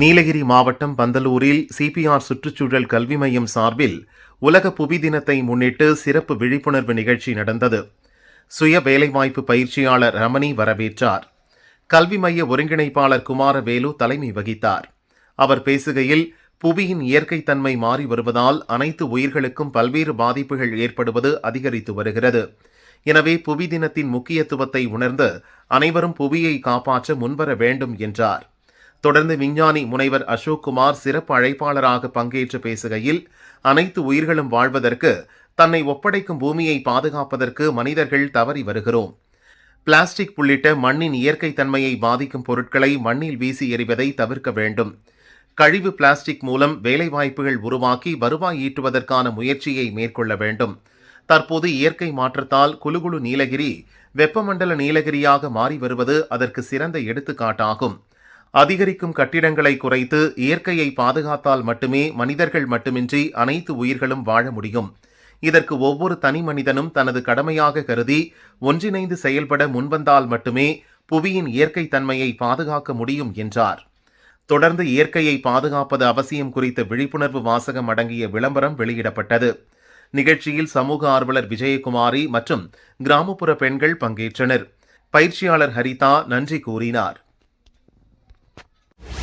நீலகிரி மாவட்டம் பந்தலூரில் சிபிஆர் சுற்றுச்சூழல் கல்வி மையம் சார்பில் உலக புவி தினத்தை முன்னிட்டு சிறப்பு விழிப்புணர்வு நிகழ்ச்சி நடந்தது. சுய வேலைவாய்ப்பு பயிற்சியாளர் ரமணி வரவேற்றார். கல்வி மைய ஒருங்கிணைப்பாளர் குமாரவேலு தலைமை வகித்தார். அவர் பேசுகையில், புவியின் இயற்கை தன்மை மாறி வருவதால் அனைத்து உயிர்களுக்கும் பல்வேறு பாதிப்புகள் ஏற்படுவது அதிகரித்து வருகிறது. எனவே புவி தினத்தின் முக்கியத்துவத்தை உணர்ந்து அனைவரும் புவியை காப்பாற்ற முன்வர வேண்டும் என்றார். தொடர்ந்து விஞ்ஞானி முனைவர் அசோக் குமார் சிறப்பு அழைப்பாளராக பங்கேற்று பேசுகையில், அனைத்து உயிர்களும் வாழ்வதற்கு தன்னை ஒப்படைக்கும் பூமியை பாதுகாப்பதற்கு மனிதர்கள் தவறி வருகிறோம். பிளாஸ்டிக் உள்ளிட்ட மண்ணின் இயற்கை தன்மையை பாதிக்கும் பொருட்களை மண்ணில் வீசி எறிவதை தவிர்க்க வேண்டும். கழிவு பிளாஸ்டிக் மூலம் வேலைவாய்ப்புகள் உருவாக்கி வருவாய் ஈட்டுவதற்கான முயற்சியை மேற்கொள்ள வேண்டும். தற்போது இயற்கை மாற்றத்தால் குலுகுலு நீலகிரி வெப்பமண்டல நீலகிரியாக மாறி வருவது அதற்கு சிறந்த எடுத்துக்காட்டாகும். அதிகரிக்கும் கட்டிடங்களை குறைத்து இயற்கையை பாதுகாத்தால் மட்டுமே மனிதர்கள் மட்டுமின்றி அனைத்து உயிர்களும் வாழ முடியும். இதற்கு ஒவ்வொரு தனி மனிதனும் தனது கடமையாக கருதி ஒன்றிணைந்து செயல்பட முன்வந்தால் மட்டுமே புவியின் இயற்கை தன்மையை பாதுகாக்க முடியும் என்றார். தொடர்ந்து இயற்கையை பாதுகாப்பது அவசியம் குறித்த விழிப்புணர்வு வாசகம் அடங்கிய விளம்பரம் வெளியிடப்பட்டது. நிகழ்ச்சியில் சமூக ஆர்வலர் விஜயகுமாரி மற்றும் கிராமப்புற பெண்கள் பங்கேற்றனர். பயிற்சியாளர் ஹரிதா நன்றி கூறினார்.